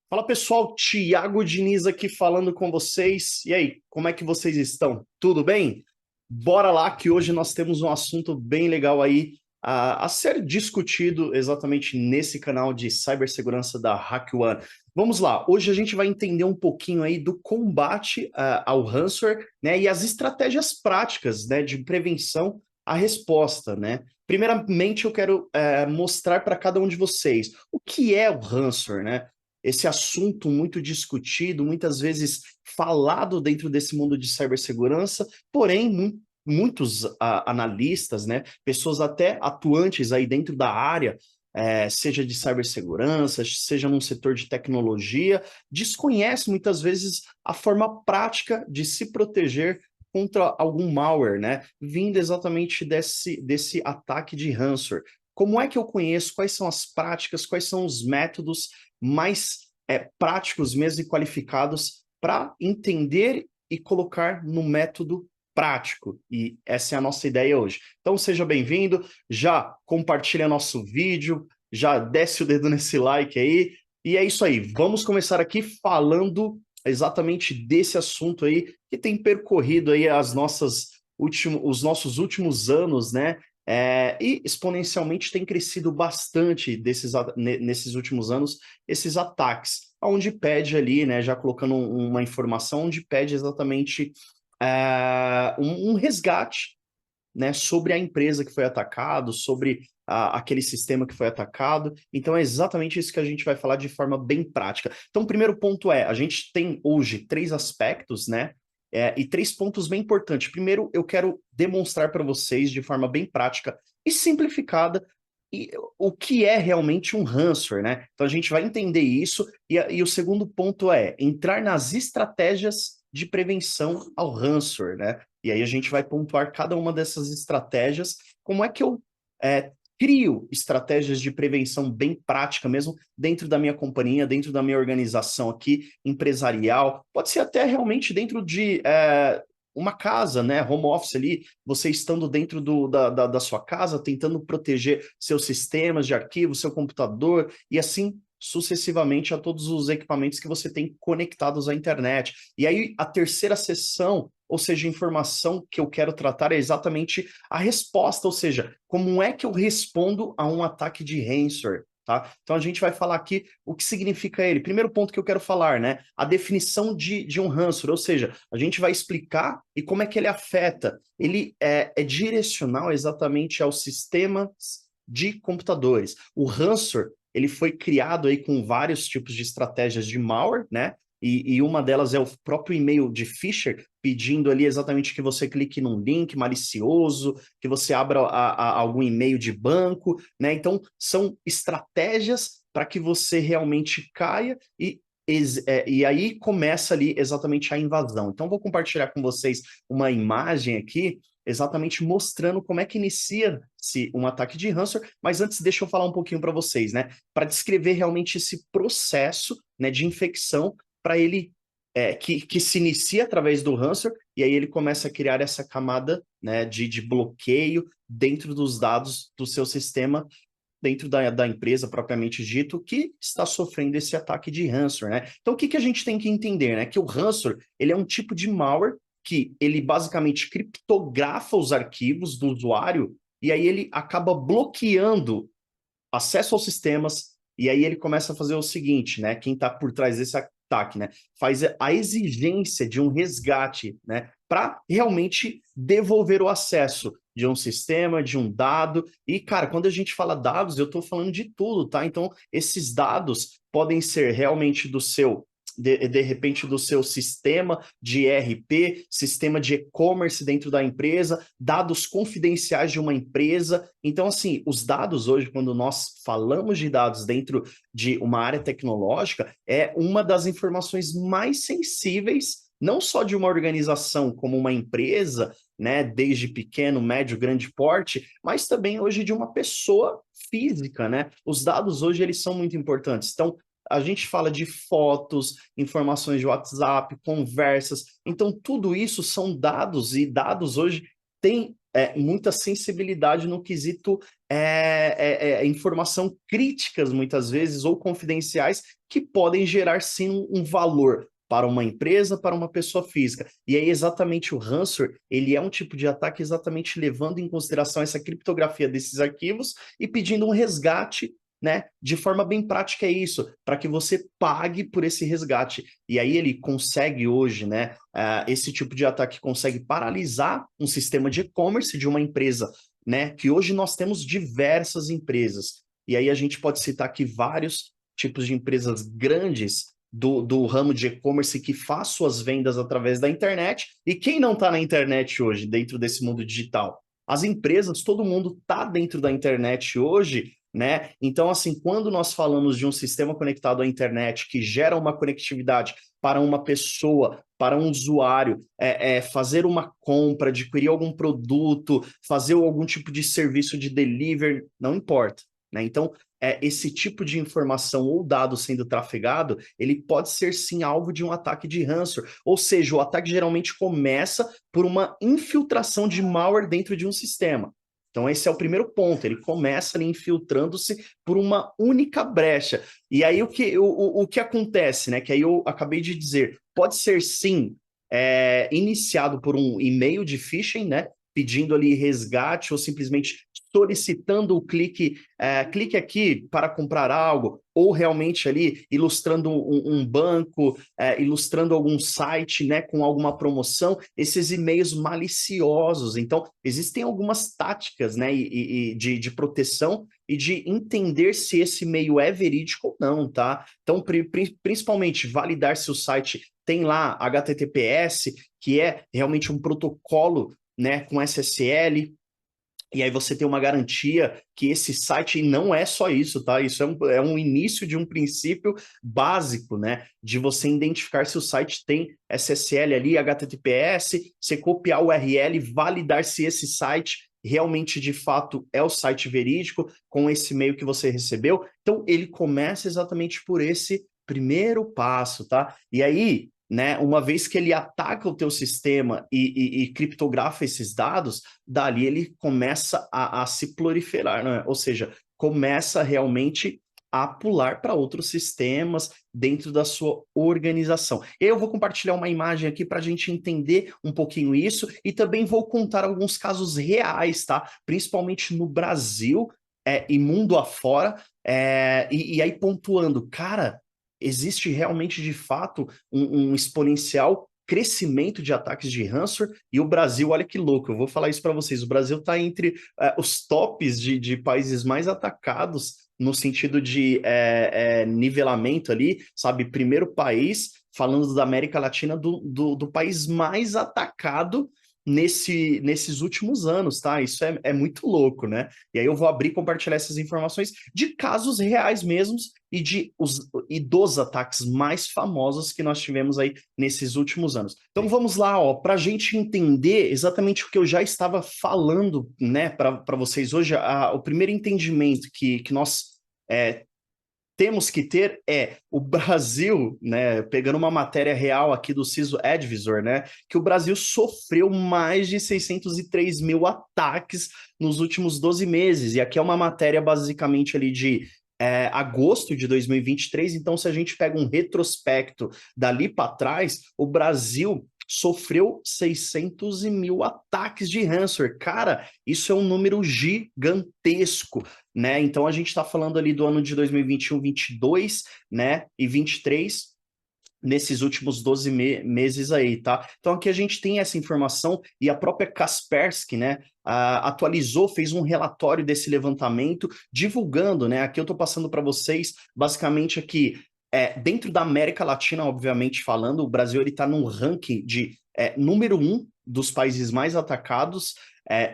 Fala pessoal, Thiago Diniz aqui falando com vocês. E aí, como é que vocês estão? Tudo bem? Bora lá que hoje nós temos um assunto bem legal aí a ser discutido exatamente nesse canal de cibersegurança da HackOne. Vamos lá, hoje a gente vai entender um pouquinho aí do combate ao ransomware, né, e as estratégias práticas, né, de prevenção à resposta, né? Primeiramente, eu quero mostrar para cada um de vocês o que é o ransomware, né? Esse assunto muito discutido, muitas vezes falado dentro desse mundo de cibersegurança, porém, muitos analistas, né, pessoas até atuantes aí dentro da área, seja de cibersegurança, seja num setor de tecnologia, desconhece muitas vezes a forma prática de se proteger contra algum malware, né, vindo exatamente desse ataque de ransomware. Como é que eu conheço? Quais são as práticas? Quais são os métodos mais práticos mesmo e qualificados para entender e colocar no método prático. E essa é a nossa ideia hoje. Então seja bem-vindo, já compartilha nosso vídeo, já desce o dedo nesse like aí. E é isso aí, vamos começar aqui falando exatamente desse assunto aí que tem percorrido aí os nossos últimos anos, né? E exponencialmente tem crescido bastante nesses últimos anos esses ataques, onde pede ali, né, já colocando uma informação, onde pede exatamente um resgate, né, sobre a empresa que foi atacado, sobre aquele sistema que foi atacado. Então é exatamente isso que a gente vai falar de forma bem prática. Então o primeiro ponto a gente tem hoje três aspectos, né, e três pontos bem importantes. Primeiro, eu quero demonstrar para vocês de forma bem prática e simplificada o que é realmente um ransomware, né? Então a gente vai entender isso, e o segundo ponto é entrar nas estratégias de prevenção ao ransomware, né? E aí a gente vai pontuar cada uma dessas estratégias, como é que eu crio estratégias de prevenção bem prática mesmo dentro da minha companhia, dentro da minha organização aqui, empresarial, pode ser até realmente dentro de uma casa, né, home office ali, você estando dentro da sua casa, tentando proteger seus sistemas de arquivo, seu computador, e assim sucessivamente a todos os equipamentos que você tem conectados à internet. E aí a terceira sessão, ou seja, a informação que eu quero tratar é exatamente a resposta, ou seja, como é que eu respondo a um ataque de ransomware, tá? Então a gente vai falar aqui o que significa ele. Primeiro ponto que eu quero falar, né? A definição de um ransomware, ou seja, a gente vai explicar e como é que ele afeta. Ele é direcional exatamente aos sistemas de computadores. O ransomware, ele foi criado aí com vários tipos de estratégias de malware, né? E uma delas é o próprio e-mail de phishing, pedindo ali exatamente que você clique num link malicioso, que você abra algum e-mail de banco, né? Então, são estratégias para que você realmente caia e aí começa ali exatamente a invasão. Então, vou compartilhar com vocês uma imagem aqui, exatamente mostrando como é que inicia-se um ataque de ransomware, mas antes deixa eu falar um pouquinho para vocês, né? Para descrever realmente esse processo, né, de infecção para ele que se inicia através do ransomware, e aí ele começa a criar essa camada, né, de bloqueio dentro dos dados do seu sistema, dentro da empresa propriamente dito, que está sofrendo esse ataque de ransomware, né? Então, o que a gente tem que entender, né? Que o ransomware, ele é um tipo de malware que ele basicamente criptografa os arquivos do usuário e aí ele acaba bloqueando acesso aos sistemas, e aí ele começa a fazer o seguinte, né? Quem está por trás desse ataque, né? Faz a exigência de um resgate, né? Para realmente devolver o acesso de um sistema, de um dado. E, cara, quando a gente fala dados, eu estou falando de tudo, tá? Então, esses dados podem ser realmente de repente, do seu sistema de ERP, sistema de e-commerce dentro da empresa, dados confidenciais de uma empresa. Então, assim, os dados hoje, quando nós falamos de dados dentro de uma área tecnológica, é uma das informações mais sensíveis, não só de uma organização como uma empresa, né, desde pequeno, médio, grande porte, mas também hoje de uma pessoa física, né? Os dados hoje eles são muito importantes. Então, a gente fala de fotos, informações de WhatsApp, conversas. Então, tudo isso são dados, e dados hoje têm muita sensibilidade no quesito informação críticas, muitas vezes, ou confidenciais, que podem gerar, sim, um valor para uma empresa, para uma pessoa física. E aí, exatamente, o ransomware, ele é um tipo de ataque exatamente levando em consideração essa criptografia desses arquivos e pedindo um resgate, né? De forma bem prática é isso, para que você pague por esse resgate. E aí ele consegue hoje, né? Esse tipo de ataque consegue paralisar um sistema de e-commerce de uma empresa, né? Que hoje nós temos diversas empresas. E aí a gente pode citar aqui vários tipos de empresas grandes do ramo de e-commerce que faz suas vendas através da internet. E quem não está na internet hoje, dentro desse mundo digital? As empresas, todo mundo está dentro da internet hoje, né? Então, assim, quando nós falamos de um sistema conectado à internet que gera uma conectividade para uma pessoa, para um usuário, fazer uma compra, adquirir algum produto, fazer algum tipo de serviço de delivery, não importa, né? Então, esse tipo de informação ou dado sendo trafegado, ele pode ser sim alvo de um ataque de ransomware. Ou seja, o ataque geralmente começa por uma infiltração de malware dentro de um sistema. Então, esse é o primeiro ponto, ele começa ali infiltrando-se por uma única brecha. E aí o que acontece, né? Que aí eu acabei de dizer, pode ser sim iniciado por um e-mail de phishing, né? Pedindo ali resgate ou simplesmente solicitando o clique aqui para comprar algo, ou realmente ali ilustrando um banco, ilustrando algum site, né, com alguma promoção, esses e-mails maliciosos. Então, existem algumas táticas, né, de proteção e de entender se esse e-mail é verídico ou não, tá? Então, principalmente, validar se o site tem lá HTTPS, que é realmente um protocolo, né, com SSL, e aí você tem uma garantia que esse site não é só isso, tá? Isso é um início de um princípio básico, né? De você identificar se o site tem SSL ali, HTTPS, você copiar o URL, validar se esse site realmente, de fato, é o site verídico com esse e-mail que você recebeu. Então, ele começa exatamente por esse primeiro passo, tá? E aí, né, uma vez que ele ataca o teu sistema e criptografa esses dados, dali ele começa a se proliferar, né? Ou seja, começa realmente a pular para outros sistemas dentro da sua organização. Eu vou compartilhar uma imagem aqui para a gente entender um pouquinho isso e também vou contar alguns casos reais, tá? Principalmente no Brasil e mundo afora, e aí pontuando, cara, existe realmente, de fato, um exponencial crescimento de ataques de ransomware, e o Brasil, olha que louco, eu vou falar isso para vocês, o Brasil está entre os tops de países mais atacados no sentido de nivelamento ali, sabe? Primeiro país, falando da América Latina, do país mais atacado nesses últimos anos, tá? Isso é muito louco, né? E aí eu vou abrir e compartilhar essas informações de casos reais mesmos e dos ataques mais famosos que nós tivemos aí nesses últimos anos. Então vamos lá, ó, para a gente entender exatamente o que eu já estava falando, né, para vocês hoje, o primeiro entendimento que nós temos que ter o Brasil, né, pegando uma matéria real aqui do CISO Advisor, né, que o Brasil sofreu mais de 603 mil ataques nos últimos 12 meses, e aqui é uma matéria basicamente ali de agosto de 2023, então se a gente pega um retrospecto dali para trás, o Brasil sofreu 600 mil ataques de ransomware. Cara, isso é um número gigantesco, né? Então a gente está falando ali do ano de 2021, 22, né? E 23, nesses últimos 12 meses aí, tá? Então aqui a gente tem essa informação e a própria Kaspersky, né, atualizou, fez um relatório desse levantamento, divulgando, né? Aqui eu estou passando para vocês, basicamente aqui, dentro da América Latina, obviamente falando, o Brasil ele está num ranking de número 1 dos países mais atacados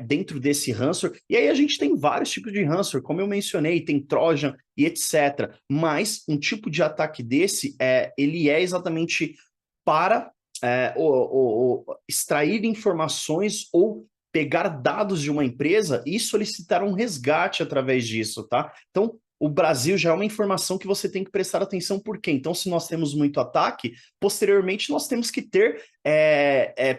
dentro desse ransomware. E aí a gente tem vários tipos de ransomware, como eu mencionei, tem Trojan e etc. Mas um tipo de ataque desse, ele é exatamente para extrair informações ou pegar dados de uma empresa e solicitar um resgate através disso, tá? Então, o Brasil já é uma informação que você tem que prestar atenção por quê? Então, se nós temos muito ataque, posteriormente nós temos que ter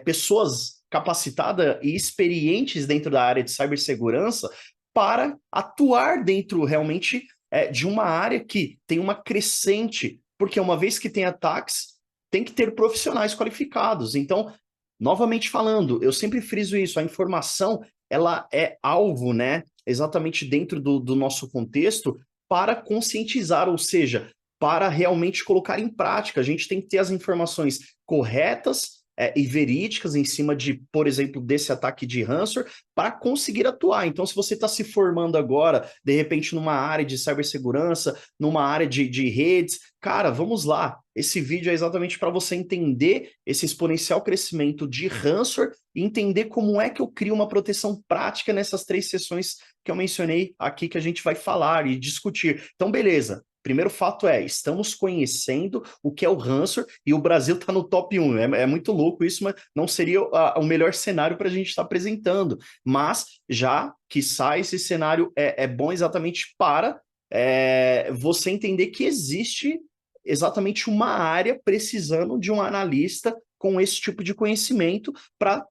pessoas capacitada e experientes dentro da área de cibersegurança para atuar dentro realmente de uma área que tem uma crescente, porque uma vez que tem ataques, tem que ter profissionais qualificados. Então, novamente falando, eu sempre friso isso, a informação, ela é alvo, né, exatamente dentro do nosso contexto, para conscientizar, ou seja, para realmente colocar em prática. A gente tem que ter as informações corretas e verídicas em cima de, por exemplo, desse ataque de ransomware para conseguir atuar. Então, se você está se formando agora, de repente, numa área de cibersegurança, numa área de redes, cara, vamos lá. Esse vídeo é exatamente para você entender esse exponencial crescimento de ransomware e entender como é que eu crio uma proteção prática nessas 3 sessões que eu mencionei aqui que a gente vai falar e discutir. Então, beleza. Primeiro fato estamos conhecendo o que é o ransomware e o Brasil está no top 1. É muito louco isso, mas não seria o melhor cenário para a gente estar apresentando. Mas já que sai esse cenário é bom exatamente para você entender que existe exatamente uma área precisando de um analista com esse tipo de conhecimento para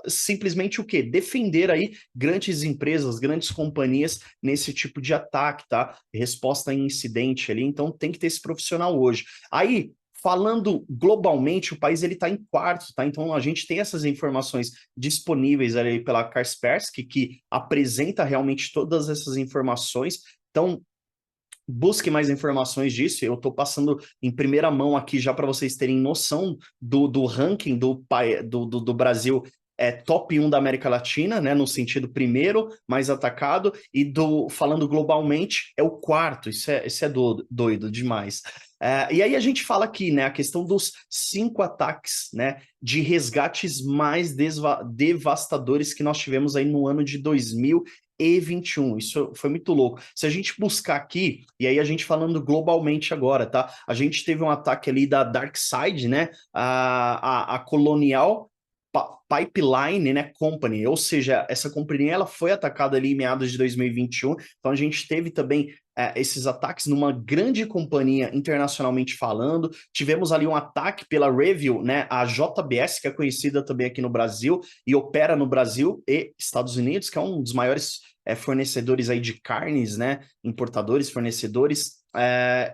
simplesmente o quê? Defender aí grandes empresas, grandes companhias nesse tipo de ataque, tá? Resposta em incidente ali, então tem que ter esse profissional hoje. Aí, falando globalmente, o país ele está em quarto, tá? Então a gente tem essas informações disponíveis ali pela Kaspersky, que apresenta realmente todas essas informações. Então, busque mais informações disso. Eu estou passando em primeira mão aqui já para vocês terem noção do ranking do Brasil top 1 da América Latina, né, no sentido primeiro, mais atacado, e falando globalmente, é o quarto. Isso é doido demais. E aí a gente fala aqui, né, a questão dos 5 ataques, né, de resgates mais devastadores que nós tivemos aí no ano de 2021. Isso foi muito louco. Se a gente buscar aqui, e aí a gente falando globalmente agora, tá? A gente teve um ataque ali da DarkSide, né? A Colonial Pipeline, né, Company, ou seja, essa companhia ela foi atacada ali em meados de 2021, então a gente teve também esses ataques numa grande companhia internacionalmente falando, tivemos ali um ataque pela Review, né, a JBS, que é conhecida também aqui no Brasil e opera no Brasil e Estados Unidos, que é um dos maiores fornecedores aí de carnes, né, importadores, fornecedores,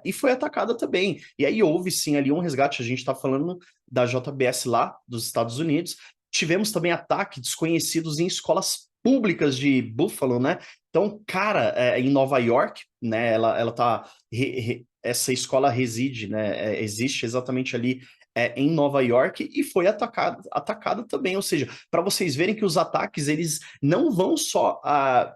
e foi atacada também. E aí houve sim ali um resgate, a gente está falando da JBS lá dos Estados Unidos. Tivemos também ataques desconhecidos em escolas públicas de Buffalo, né? Então, cara, em Nova York, né? Ela tá essa escola reside, né? Existe exatamente ali em Nova York e foi atacada também. Ou seja, para vocês verem que os ataques eles não vão só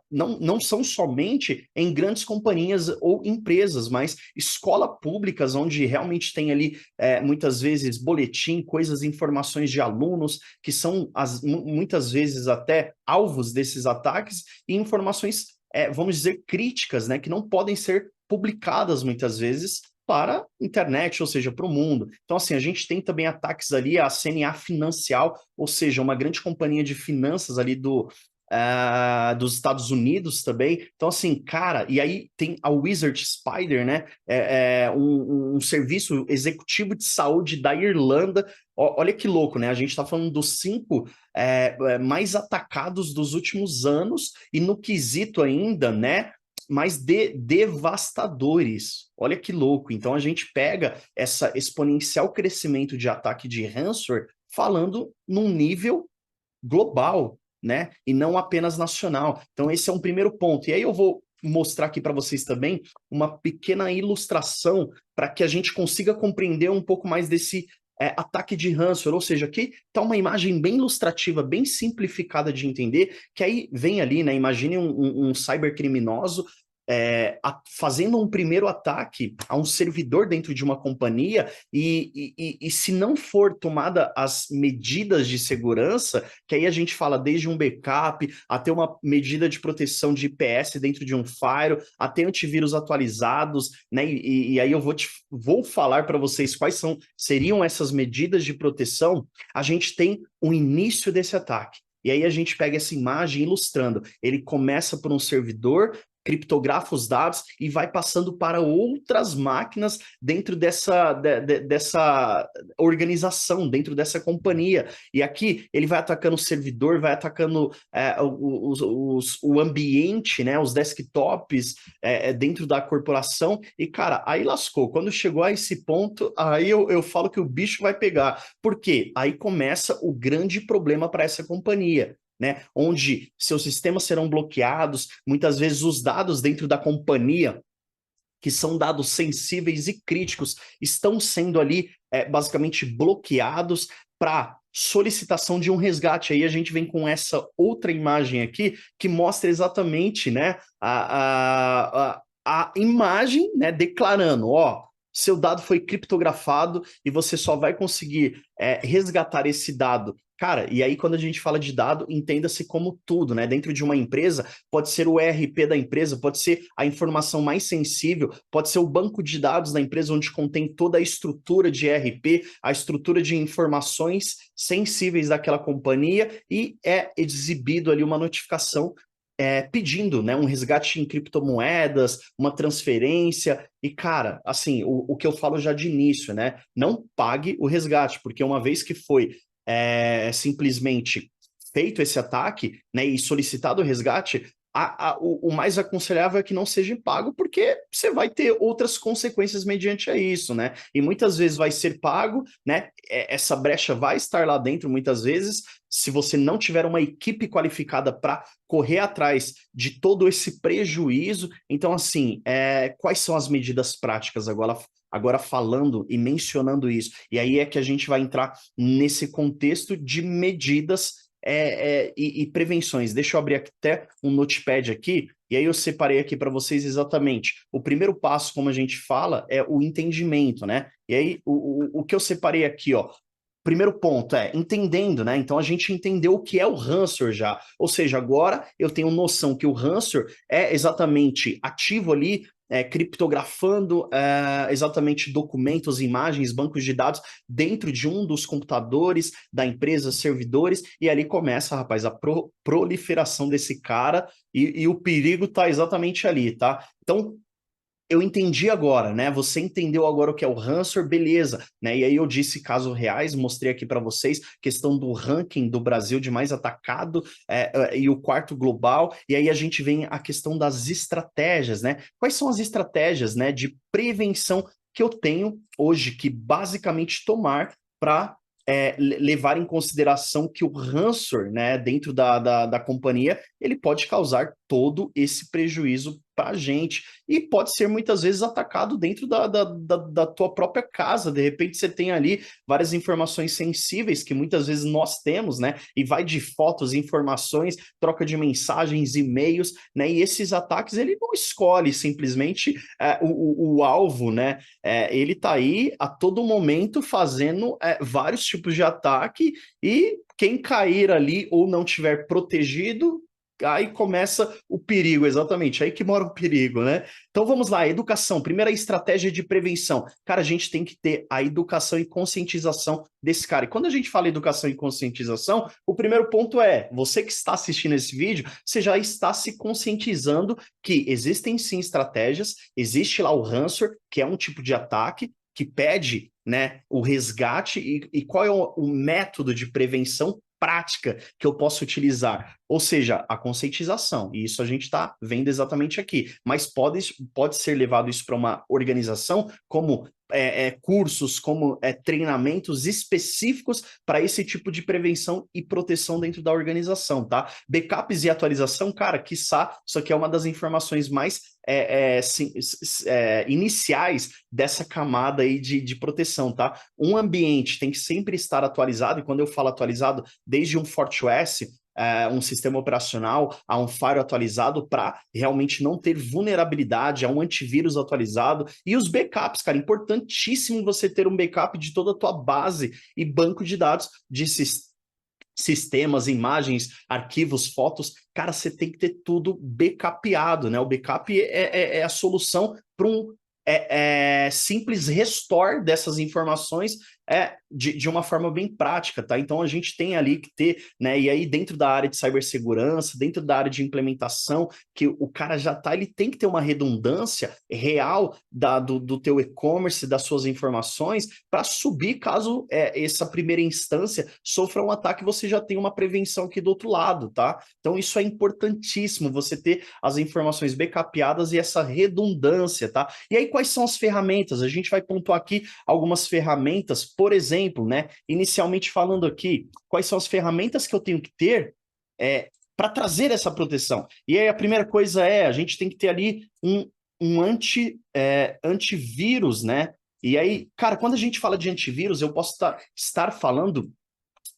não são somente em grandes companhias ou empresas, mas escolas públicas onde realmente tem ali muitas vezes boletim, coisas, informações de alunos que são muitas vezes até alvos desses ataques e informações vamos dizer críticas, né, que não podem ser publicadas muitas vezes para a internet, ou seja, para o mundo. Então, assim, a gente tem também ataques ali à CNA Financial, ou seja, uma grande companhia de finanças ali dos Estados Unidos também. Então, assim, cara, e aí tem a Wizard Spider, né? Um serviço executivo de saúde da Irlanda. Olha que louco, né? A gente está falando dos 5 mais atacados dos últimos anos, e no quesito ainda, né? Mais devastadores. Olha que louco. Então a gente pega essa exponencial crescimento de ataque de ransomware falando num nível global, né? E não apenas nacional. Então esse é um primeiro ponto. E aí eu vou mostrar aqui para vocês também uma pequena ilustração para que a gente consiga compreender um pouco mais desse ataque de ransomware, ou seja, aqui está uma imagem bem ilustrativa, bem simplificada de entender, que aí vem ali, né? Imagine um cybercriminoso fazendo um primeiro ataque a um servidor dentro de uma companhia e se não for tomada as medidas de segurança, que aí a gente fala desde um backup até uma medida de proteção de IPS dentro de um firewall, até antivírus atualizados, né? E aí eu vou falar para vocês quais seriam essas medidas de proteção. A gente tem o início desse ataque. E aí a gente pega essa imagem ilustrando. Ele começa por um servidor, criptografa os dados e vai passando para outras máquinas dentro dessa organização, dentro dessa companhia. E aqui ele vai atacando o servidor, vai atacando o ambiente, né, os desktops dentro da corporação. E, cara, aí lascou. Quando chegou a esse ponto, aí eu falo que o bicho vai pegar. Por quê? Aí começa o grande problema para essa companhia. Né, onde seus sistemas serão bloqueados, muitas vezes os dados dentro da companhia, que são dados sensíveis e críticos, estão sendo ali basicamente bloqueados para solicitação de um resgate. Aí a gente vem com essa outra imagem aqui que mostra exatamente, né, a imagem, né, declarando, ó, seu dado foi criptografado e você só vai conseguir resgatar esse dado. Cara, e aí quando a gente fala de dado, entenda-se como tudo, né? Dentro de uma empresa, pode ser o ERP da empresa, pode ser a informação mais sensível, pode ser o banco de dados da empresa, onde contém toda a estrutura de ERP, a estrutura de informações sensíveis daquela companhia, e é exibido ali uma notificação pedindo, né, um resgate em criptomoedas, uma transferência, e cara, assim, o que eu falo já de início, né, não pague o resgate, porque uma vez que foi simplesmente feito esse ataque, né, e solicitado o resgate, o mais aconselhável é que não seja pago, porque você vai ter outras consequências mediante a isso, né? E muitas vezes vai ser pago, né? Essa brecha vai estar lá dentro, muitas vezes, se você não tiver uma equipe qualificada para correr atrás de todo esse prejuízo. Então, assim, quais são as medidas práticas agora falando e mencionando isso? E aí é que a gente vai entrar nesse contexto de medidas e prevenções. Deixa eu abrir até um notepad aqui, e aí eu separei aqui para vocês exatamente. O primeiro passo, como a gente fala, é o entendimento, né? E aí o que eu separei aqui, ó. Primeiro ponto é entendendo, né? Então a gente entendeu o que é o ransomware já. Ou seja, agora eu tenho noção que o ransomware é exatamente ativo ali, criptografando exatamente documentos, imagens, bancos de dados dentro de um dos computadores da empresa, servidores, e ali começa, rapaz, a proliferação desse cara e o perigo está exatamente ali, tá? Então, eu entendi agora, né? Você entendeu agora o que é o ransomware, beleza, né? E aí eu disse casos reais, mostrei aqui para vocês questão do ranking do Brasil de mais atacado e o quarto global. E aí a gente vem a questão das estratégias, né? Quais são as estratégias, né, de prevenção que eu tenho hoje que basicamente tomar para levar em consideração que o ransomware, né, dentro da companhia, ele pode causar todo esse prejuízo para a gente e pode ser muitas vezes atacado dentro da tua própria casa. De repente você tem ali várias informações sensíveis que muitas vezes nós temos, né, e vai de fotos, informações, troca de mensagens, e-mails, né, e esses ataques ele não escolhe simplesmente o alvo, né, ele está aí a todo momento fazendo vários tipos de ataque e quem cair ali ou não tiver protegido, aí começa o perigo, exatamente, aí que mora o perigo, né? Então vamos lá, educação, primeira estratégia de prevenção. Cara, a gente tem que ter a educação e conscientização desse cara. E quando a gente fala educação e conscientização, o primeiro ponto é, você que está assistindo esse vídeo, você já está se conscientizando que existem sim estratégias, existe lá o ransomware, que é um tipo de ataque, que pede, né, o resgate e qual é o método de prevenção prática que eu posso utilizar, ou seja, a conscientização, e isso a gente está vendo exatamente aqui, mas pode ser levado isso para uma organização como cursos, como treinamentos específicos para esse tipo de prevenção e proteção dentro da organização, tá? Backups e atualização, cara, quiçá, isso aqui é uma das informações mais iniciais dessa camada aí de proteção, tá? Um ambiente tem que sempre estar atualizado, e quando eu falo atualizado, desde um FortiOS, um sistema operacional, a um firewall atualizado para realmente não ter vulnerabilidade, a um antivírus atualizado. E os backups, cara, importantíssimo você ter um backup de toda a tua base e banco de dados de sistemas, imagens, arquivos, fotos. Cara, você tem que ter tudo backupeado, né? O backup é a solução para um simples restore dessas informações de uma forma bem prática, tá? Então a gente tem ali que ter, né? E aí dentro da área de cibersegurança, dentro da área de implementação, que o cara já tá, ele tem que ter uma redundância real do teu e-commerce, das suas informações, para subir caso essa primeira instância sofra um ataque, você já tem uma prevenção aqui do outro lado, tá? Então isso é importantíssimo, você ter as informações backupadas e essa redundância, tá? E aí quais são as ferramentas? A gente vai pontuar aqui algumas ferramentas, por exemplo, né? Inicialmente falando aqui, quais são as ferramentas que eu tenho que ter para trazer essa proteção? E aí a primeira coisa a gente tem que ter ali um antivírus, né? E aí, cara, quando a gente fala de antivírus, eu posso estar falando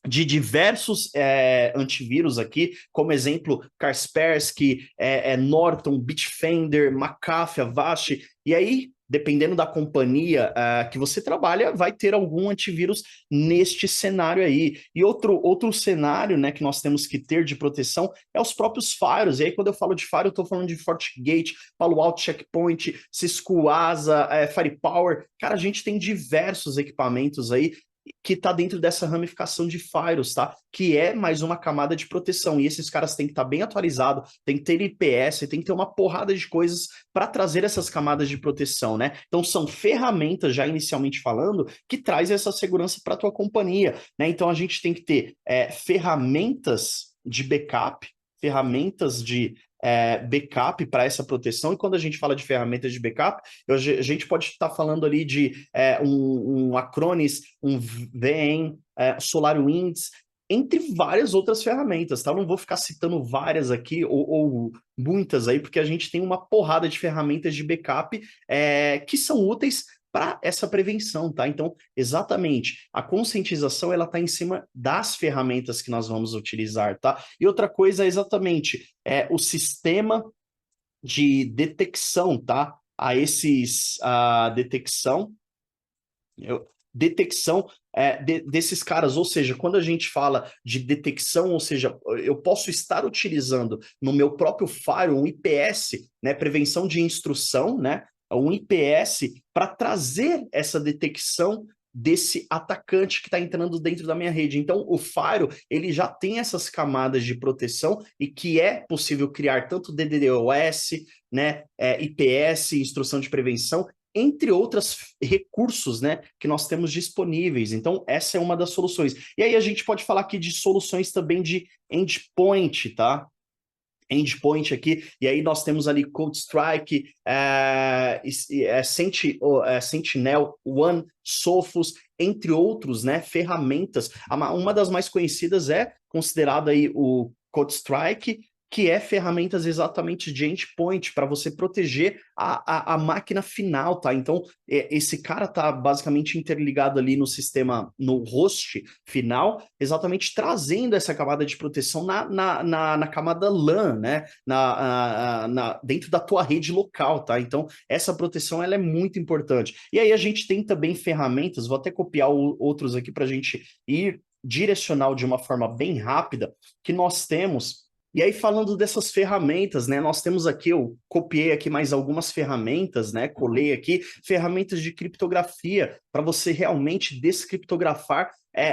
de diversos antivírus aqui, como exemplo, Kaspersky, Norton, Bitdefender, McAfee, Avast, e aí, dependendo da companhia que você trabalha, vai ter algum antivírus neste cenário aí. E outro cenário, né, que nós temos que ter de proteção é os próprios firewalls. E aí, quando eu falo de firewall, eu estou falando de FortiGate, Palo Alto Checkpoint, Cisco Asa, Firepower. Cara, a gente tem diversos equipamentos aí que está dentro dessa ramificação de firewalls, tá? Que é mais uma camada de proteção. E esses caras têm que estar bem atualizados, tem que ter IPS, tem que ter uma porrada de coisas para trazer essas camadas de proteção, né? Então são ferramentas, já inicialmente falando, que traz essa segurança para a tua companhia, né? Então a gente tem que ter ferramentas de backup, ferramentas de backup para essa proteção, e quando a gente fala de ferramentas de backup, a gente pode estar falando ali de um Acronis, um VM, SolarWinds, entre várias outras ferramentas, tá? Eu não vou ficar citando várias aqui, ou muitas aí, porque a gente tem uma porrada de ferramentas de backup que são úteis para essa prevenção, tá? Então, exatamente, a conscientização, ela tá em cima das ferramentas que nós vamos utilizar, tá? E outra coisa é exatamente o sistema de detecção, tá? A detecção desses caras, ou seja, quando a gente fala de detecção, ou seja, eu posso estar utilizando no meu próprio firewall um IPS, né, prevenção de instrução, né, um IPS para trazer essa detecção desse atacante que está entrando dentro da minha rede. Então, o firewall, ele já tem essas camadas de proteção e que é possível criar tanto DDoS, né, IPS, instrução de prevenção, entre outros recursos, né, que nós temos disponíveis. Então, essa é uma das soluções. E aí a gente pode falar aqui de soluções também de endpoint, tá? Endpoint aqui, e aí nós temos ali CrowdStrike, Sentinel One, Sophos, entre outros, né, ferramentas. Uma das mais conhecidas é considerada aí o CrowdStrike, que é ferramentas exatamente de endpoint para você proteger a máquina final, tá? Então, esse cara tá basicamente interligado ali no sistema, no host final, exatamente trazendo essa camada de proteção na camada LAN, né? Dentro da tua rede local, tá? Então, essa proteção, ela é muito importante. E aí a gente tem também ferramentas, vou até copiar outros aqui para a gente ir direcional de uma forma bem rápida, que nós temos. E aí, falando dessas ferramentas, né? Nós temos aqui, eu copiei aqui mais algumas ferramentas, né? Colei aqui, ferramentas de criptografia, para você realmente descriptografar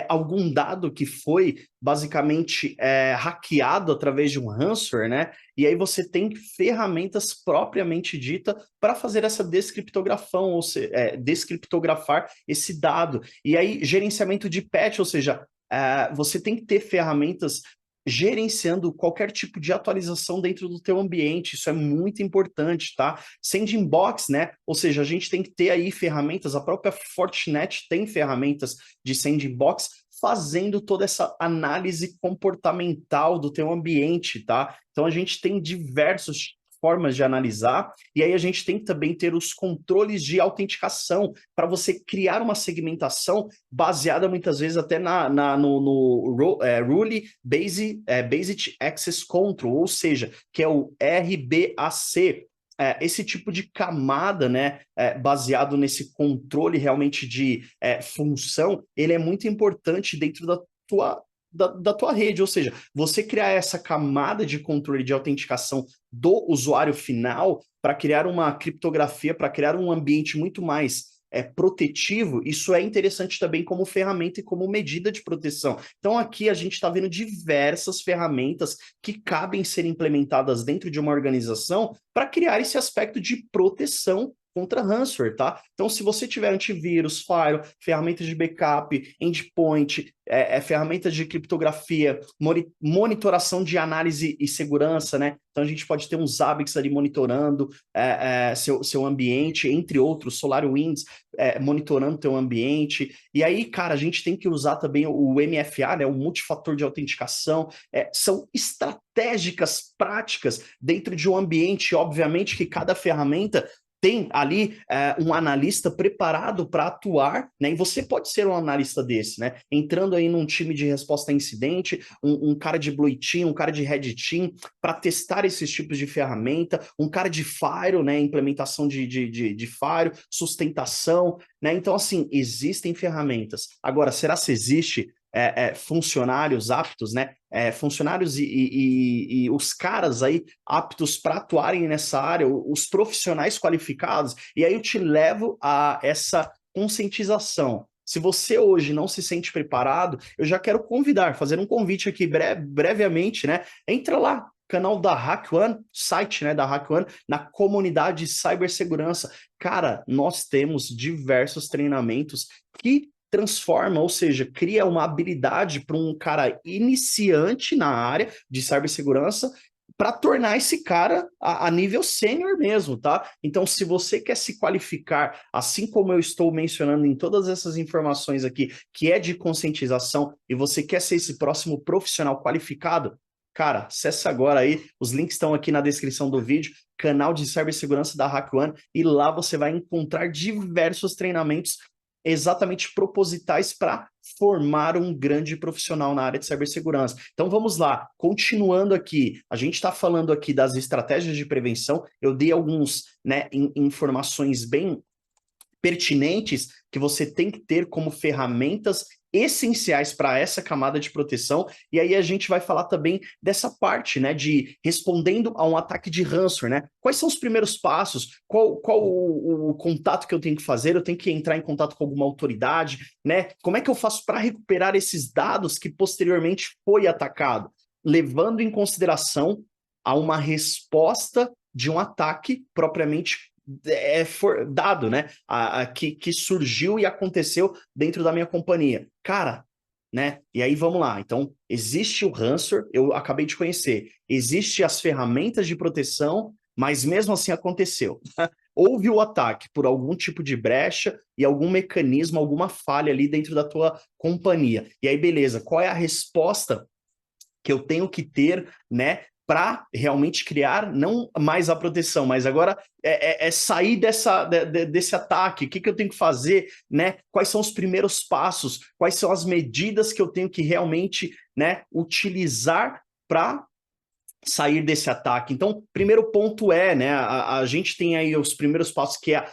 algum dado que foi basicamente hackeado através de um ransomware, né? E aí você tem ferramentas propriamente dita para fazer essa descriptografação, ou seja, descriptografar esse dado. E aí, gerenciamento de patch, ou seja, você tem que ter ferramentas gerenciando qualquer tipo de atualização dentro do teu ambiente, isso é muito importante, tá? Sandbox, né? Ou seja, a gente tem que ter aí ferramentas, a própria Fortinet tem ferramentas de sandbox fazendo toda essa análise comportamental do teu ambiente, tá? Então a gente tem diversos formas de analisar, e aí a gente tem que também ter os controles de autenticação para você criar uma segmentação baseada muitas vezes até no Rule Based Access Control, ou seja, que é o RBAC, esse tipo de camada, né, baseado nesse controle realmente de função, ele é muito importante dentro da tua rede, ou seja, você criar essa camada de controle de autenticação do usuário final para criar uma criptografia, para criar um ambiente muito mais protetivo, isso é interessante também como ferramenta e como medida de proteção. Então aqui a gente está vendo diversas ferramentas que cabem ser implementadas dentro de uma organização para criar esse aspecto de proteção contra ransomware, tá? Então, se você tiver antivírus, firewall, ferramentas de backup, endpoint, ferramentas de criptografia, monitoração de análise e segurança, né? Então, a gente pode ter uns Zabbix ali monitorando seu ambiente, entre outros, SolarWinds monitorando teu ambiente. E aí, cara, a gente tem que usar também o MFA, né? O multifator de autenticação. São estratégicas práticas dentro de um ambiente, obviamente, que cada ferramenta tem ali um analista preparado para atuar, né? E você pode ser um analista desse, né? Entrando aí num time de resposta a incidente, um cara de Blue Team, um cara de Red Team, para testar esses tipos de ferramenta, um cara de Firewall, né? Implementação de Firewall, sustentação, né? Então, assim, existem ferramentas. Agora, será se existe funcionários aptos, né? Funcionários e os caras aí aptos para atuarem nessa área, os profissionais qualificados, e aí eu te levo a essa conscientização. Se você hoje não se sente preparado, eu já quero fazer um convite aqui brevemente, né? Entra lá, canal da HackOne, site, né, da HackOne, na comunidade de cibersegurança. Cara, nós temos diversos treinamentos que transforma, ou seja, cria uma habilidade para um cara iniciante na área de cibersegurança para tornar esse cara a nível sênior mesmo, tá? Então, se você quer se qualificar, assim como eu estou mencionando em todas essas informações aqui, que é de conscientização, e você quer ser esse próximo profissional qualificado, cara, acessa agora aí, os links estão aqui na descrição do vídeo, canal de cibersegurança da HackOne, e lá você vai encontrar diversos treinamentos exatamente propositais para formar um grande profissional na área de cibersegurança. Então vamos lá, continuando aqui, a gente está falando aqui das estratégias de prevenção, eu dei alguns, né, informações bem pertinentes que você tem que ter como ferramentas essenciais para essa camada de proteção, e aí a gente vai falar também dessa parte, né, de respondendo a um ataque de ransomware, né? Quais são os primeiros passos? Qual o contato que eu tenho que fazer? Eu tenho que entrar em contato com alguma autoridade, né? Como é que eu faço para recuperar esses dados que posteriormente foi atacado? Levando em consideração a uma resposta de um ataque propriamente dado, né? Que surgiu e aconteceu dentro da minha companhia. Cara, né? E aí vamos lá. Então, existe o ransomware, eu acabei de conhecer. Existem as ferramentas de proteção, mas mesmo assim aconteceu. Houve o ataque por algum tipo de brecha e algum mecanismo, alguma falha ali dentro da tua companhia. E aí, beleza, qual é a resposta que eu tenho que ter, né, para realmente criar não mais a proteção, mas agora sair desse ataque? O que eu tenho que fazer, né? Quais são os primeiros passos? Quais são as medidas que eu tenho que realmente, né, utilizar para sair desse ataque? Então, primeiro ponto né, a gente tem aí os primeiros passos, que é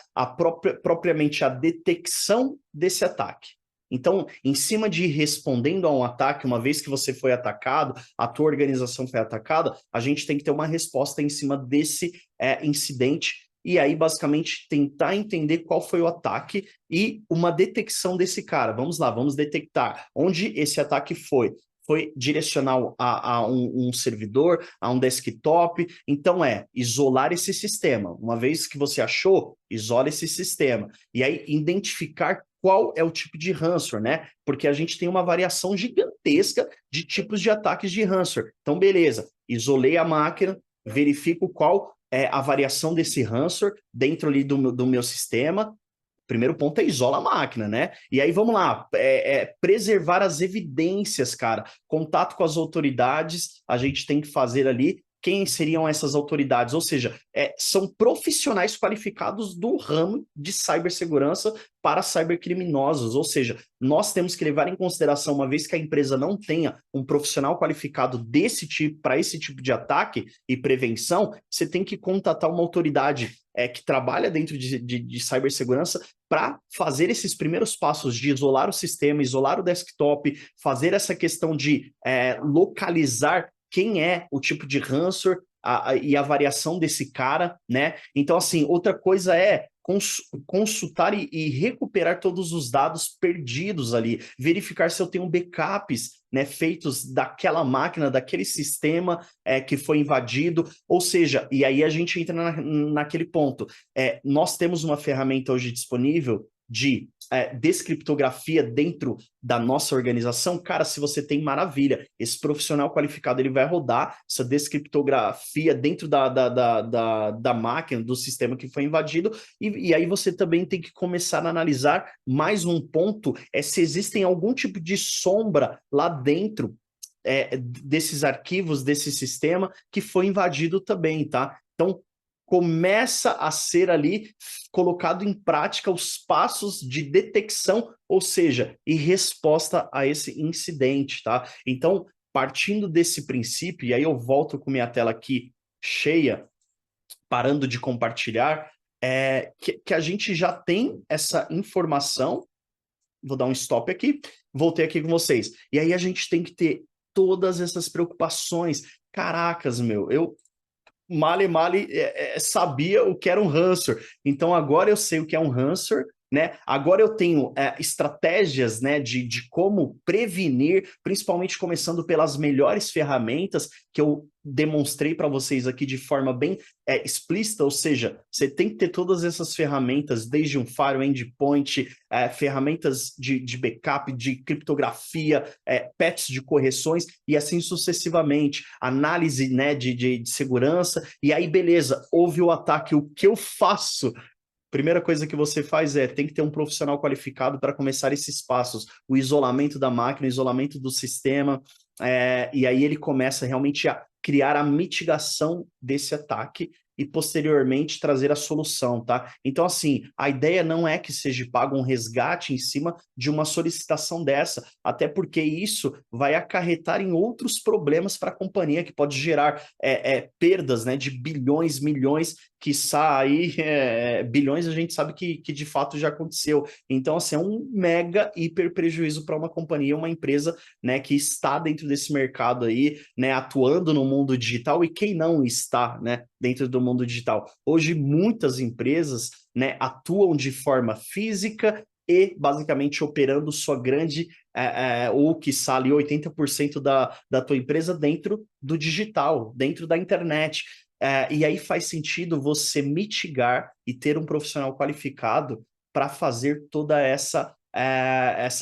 propriamente a detecção desse ataque. Então, em cima de respondendo a um ataque, uma vez que você foi atacado, a tua organização foi atacada, a gente tem que ter uma resposta em cima desse incidente, e aí, basicamente, tentar entender qual foi o ataque e uma detecção desse cara. Vamos lá, vamos detectar onde esse ataque foi. Foi direcional a um servidor, a um desktop. Então, isolar esse sistema. Uma vez que você achou, isola esse sistema. E aí, identificar qual é o tipo de ransomware, né? Porque a gente tem uma variação gigantesca de tipos de ataques de ransomware. Então, beleza, isolei a máquina, verifico qual é a variação desse ransomware dentro ali do meu sistema. Primeiro ponto é isola a máquina, né? E aí vamos lá, preservar as evidências, cara. Contato com as autoridades, a gente tem que fazer ali. Quem seriam essas autoridades? Ou seja, são profissionais qualificados do ramo de cibersegurança para cybercriminosos. Ou seja, nós temos que levar em consideração, uma vez que a empresa não tenha um profissional qualificado desse tipo, para esse tipo de ataque e prevenção, você tem que contatar uma autoridade que trabalha dentro de cibersegurança para fazer esses primeiros passos de isolar o sistema, isolar o desktop, fazer essa questão de localizar quem é o tipo de ransomware e a variação desse cara, né? Então, assim, outra coisa consultar e recuperar todos os dados perdidos ali, verificar se eu tenho backups, né, feitos daquela máquina, daquele sistema que foi invadido, ou seja, e aí a gente entra naquele ponto. Nós temos uma ferramenta hoje disponível de descriptografia dentro da nossa organização. Cara, se você tem, maravilha, esse profissional qualificado, ele vai rodar essa descriptografia dentro da máquina, do sistema que foi invadido, e aí você também tem que começar a analisar mais um ponto, se existem algum tipo de sombra lá dentro desses arquivos, desse sistema que foi invadido também, tá? Então, começa a ser ali colocado em prática os passos de detecção, ou seja, e resposta a esse incidente, tá? Então, partindo desse princípio, e aí eu volto com minha tela aqui cheia, parando de compartilhar, que a gente já tem essa informação. Vou dar um stop aqui, voltei aqui com vocês. E aí a gente tem que ter todas essas preocupações. Caracas, meu, eu male sabia o que era um ransomware. Então agora eu sei o que é um ransomware, né? Agora eu tenho estratégias, né, de como prevenir, principalmente começando pelas melhores ferramentas que eu demonstrei para vocês aqui de forma bem explícita, ou seja, você tem que ter todas essas ferramentas, desde um firewall, endpoint, ferramentas de backup, de criptografia, patches de correções e assim sucessivamente, análise, né, de segurança, e aí beleza, houve o ataque, o que eu faço? Primeira coisa que você faz tem que ter um profissional qualificado para começar esses passos, o isolamento da máquina, o isolamento do sistema, e aí ele começa realmente a criar a mitigação desse ataque e posteriormente trazer a solução, tá? Então, assim, a ideia não é que seja pago um resgate em cima de uma solicitação dessa, até porque isso vai acarretar em outros problemas para a companhia, que pode gerar perdas, né, de bilhões, milhões, quiçá aí bilhões, a gente sabe que de fato já aconteceu. Então, assim, é um mega hiper prejuízo para uma companhia, uma empresa, né, que está dentro desse mercado aí, né, atuando no mundo digital, e quem não está, né, dentro do mundo digital. Hoje, muitas empresas, né, atuam de forma física e basicamente operando sua grande, ou quiçá ali 80% da tua empresa dentro do digital, dentro da internet. E aí faz sentido você mitigar e ter um profissional qualificado para fazer toda essa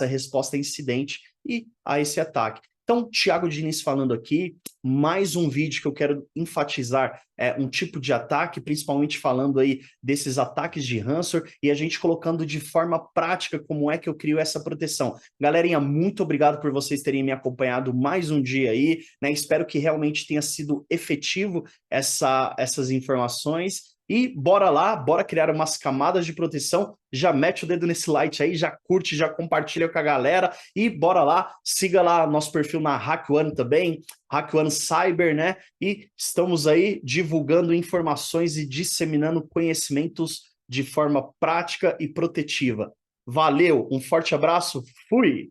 resposta a incidente e a esse ataque. Então, Thiago Diniz falando aqui, mais um vídeo que eu quero enfatizar um tipo de ataque, principalmente falando aí desses ataques de ransomware e a gente colocando de forma prática como é que eu crio essa proteção. Galerinha, muito obrigado por vocês terem me acompanhado mais um dia aí, né? Espero que realmente tenha sido efetivo essas informações. E bora lá, bora criar umas camadas de proteção, já mete o dedo nesse like aí, já curte, já compartilha com a galera e bora lá, siga lá nosso perfil na HackOne também, HackOne Cyber, né? E estamos aí divulgando informações e disseminando conhecimentos de forma prática e protetiva. Valeu, um forte abraço, fui!